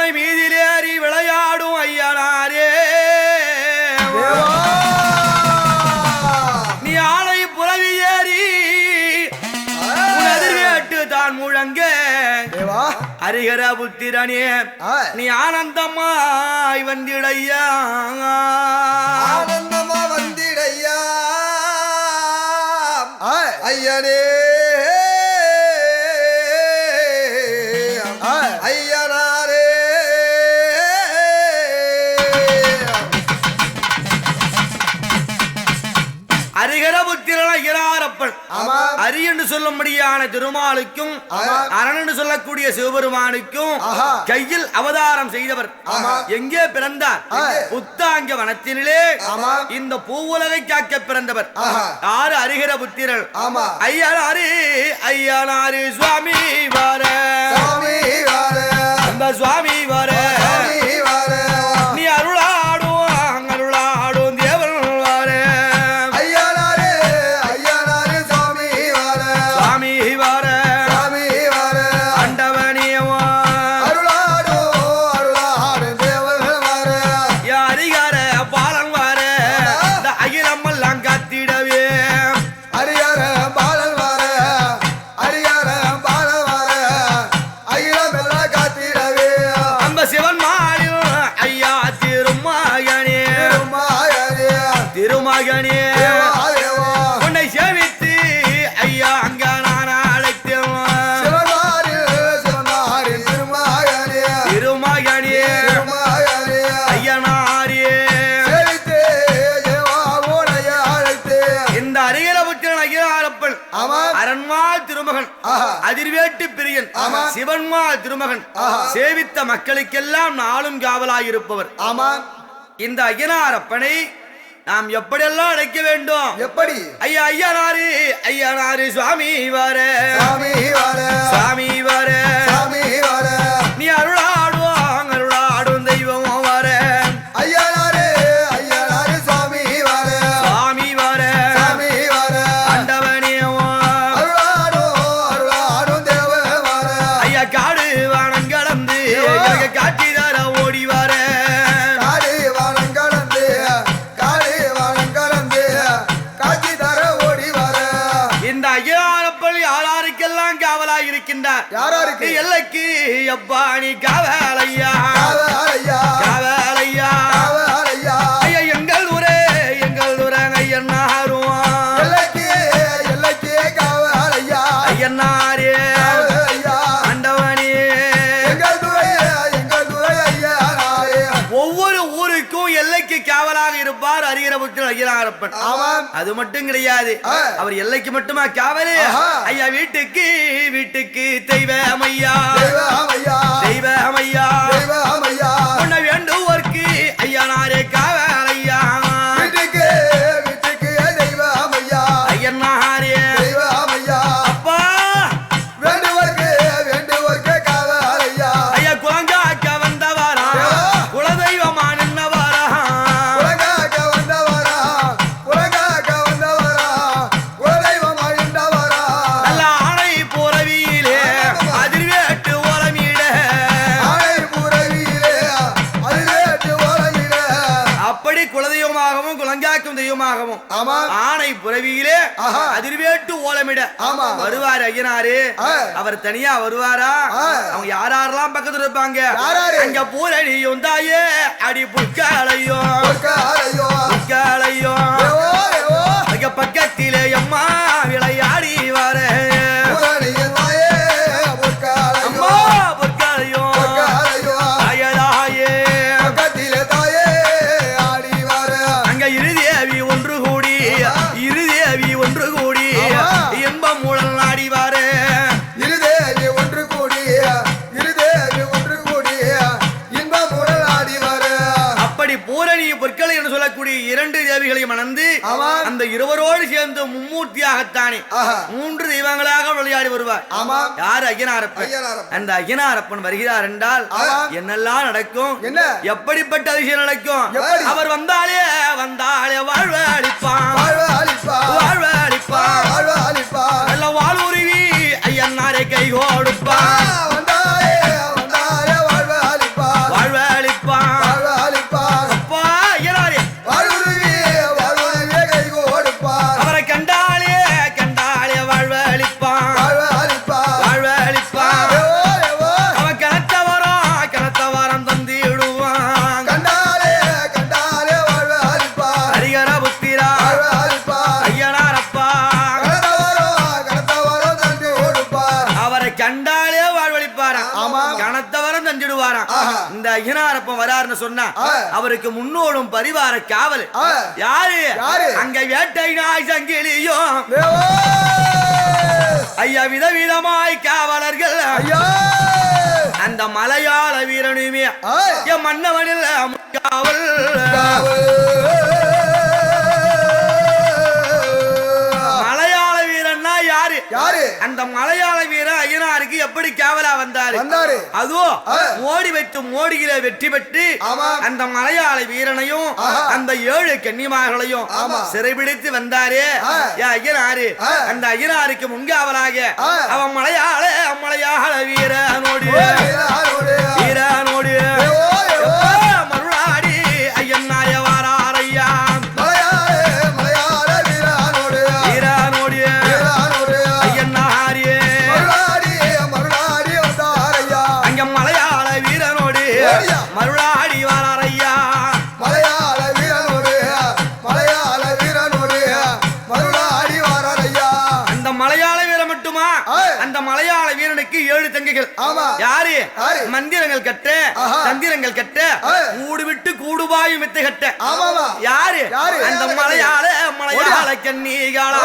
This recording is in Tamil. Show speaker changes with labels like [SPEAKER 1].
[SPEAKER 1] யானை மீதிலேறி விளையாடும் ஐயனாரே நீ யானை புறவி ஏறி எதிர்வேட்டு தான் முழங்க ஹரிஹர புத்திரனே நீ ஆனந்தமாய் வந்திடையா
[SPEAKER 2] ஆனந்தமா வந்திடையா ஐயனே ஐயனாரே
[SPEAKER 1] ஹரிஹரபுத்திரன் ஐயனாரப்பன் ஹரி என்று சொல்லும்படியான திருமாலுக்கும் அரண் என்று சொல்லக்கூடிய சிவபெருமானுக்கும் கையில் அவதாரம் செய்தவர். எங்கே பிறந்தார்? புத்தாங்க வனத்தினிலே இந்த பூவுலகை காக்க பிறந்தவர். யாரு? ஹரிஹரபுத்திரன் ஐயனாரே ஐயனாரே சுவாமி வார அந்த சுவாமி வார நீ அருளாடும் அருளாடும் தேவன் வார சுவாமி வார அண்டவனியவா ஹரிஹர பாலன் வார இந்த அகிலமெல்லாம் காத்திடவே சிவன் மாடியும் ஐயா திருமகனே திருமகனே உன்னை சேவித்து ஐயா அங்க நான் அழைத்தேன் திருமகனே ஐயனாரே இந்த ஹரிஹரபுத்திரன் ஐயனாரப்பன் அரண்மாள் திருமகன் அதிர்வேட்டு பிரியன் சிவன்மாள் திருமகன் சேவித்த மக்களுக்கெல்லாம் நாளும் காவலாயிருப்பவர். இந்த ஐயனாரப்பனை நாம் எப்படியெல்லாம் அழைக்க வேண்டும்?
[SPEAKER 2] எப்படி?
[SPEAKER 1] ஐயா ஐயனாரு ஐயனாரு சுவாமி வார சுவாமி வார நீ அருளாடுவாங்க அருளாடும் தெய்வம் வார சுவாமி வார அண்டவனியவா ஐயா காடு வானம் கடந்து காட்சி தர ஓடி வார இந்த ஐயனாரப்பன் யாராருக்கெல்லாம் காவலாய் இருக்கின்றார்?
[SPEAKER 2] யாராருக்கு?
[SPEAKER 1] எல்லைக்கு எப்பா நீ காவலையா காவலையா ஐயா எங்கள் ஊரே ஐயனாரும் ஐயனாரே அண்டவனே ஒவ்வொரு ஊருக்கும் எல்லைக்கு காவலாக இருப்பார் ஹரிஹரபுத்திரன் ஐயனாரப்பன். அது மட்டும் கிடையாது, அவர் எல்லைக்கு மட்டுமா காவலு? ஐயா வீட்டுக்கு வீட்டுக்கு தெய்வம் ஐயா தெய்வம் ஐயா உன்னை வேண்டுவோர்க்கு ஐயனாரே காவலையா ஐயனாரே அப்பா ஐயா குழங்காக்க வந்தவாரா குலதெய்வமா நின்னவாரா நல்ல ஆணை புறவியிலே அதிர்வேட்டு ஓலமீட அப்படி குலதெய்வமாகவும் குலங்காக்கும் தெய்வமாகவும் ஆணை புறவியிலே அதிர்வேட்டு ஓலமிட வருவார் ஐயனாரு. அவர் தனியா வருவாரா? அவங்க யாரெல்லாம் பக்கத்துல இருப்பாங்க? அங்க பூரணியும் தாயே அடி புற்காலையும் அங்க பக்கத்திலே அம்மா விளையாடி வர அம்மா புற்காலையும் அயலாயே அங்க இருதேவி ஒன்று கூடி இன்பம் மூலம் நாடி வார அப்படி பூரணி பொற்களை என்று சொல்லக்கூடிய இரண்டு தேவிகளை மணந்து அந்த இருவரோடு சேர்ந்து மும்மூர்த்தியாகத்தானே மூன்று தெய்வங்களாக விளையாடி வருவார். யார்? ஐயனாரப்பன். அந்த ஐயனாரப்பன் வருகிறார் என்றால் என்னெல்லாம் நடக்கும்? எப்படிப்பட்ட விஷயம் நடக்கும்? அவர் வந்தாலே வாழ்வ அளிப்பான் நல்ல வாழ்வுருவி ஐயனாரை கை கொடுப்பான் தஞ்சிடுவாராம். இந்த ஐயனாரப்பன் வராருன்னு சொன்னா அவருக்கு முன்னோடும் பரிவார காவல் யாரு? அங்க வேட்டை நாய் சங்கிலியும் ஐயா விதவிதமாய் காவலர்கள் அந்த மலையாள வீரனுமே என் மன்னவனில் காவல். மலையாள வீரன்னா யாரு? அந்த மலையாள வீரன் ஐயனாருக்கு எப்படி காவலா வந்தாரு? அதுவும் மோடி வைத்து மோடியில வெற்றி பெற்று அந்த மலையாள வீரனையும் அந்த 7 கன்னிமார்களையும் சிறைபிடித்து வந்தாரு ஐயனாரு. அந்த ஐயனாருக்கு முன்காவலாக அவன் மலையாள வீரனோடு மருளாடி ஐயனாரே வாராரையா. மருளாடி வாராரையா. அந்த மலையாள வீரன் மட்டுமா? அந்த மலையாள வீரனுக்கு 7 தங்கைகள். யாரு? மந்திரங்கள் கட்ட தந்திரங்கள் கட்ட கூடு விட்டு கூடுபாயும் வித்தை கட்ட யாரு? அந்த மலையாள கன்னிகாளா.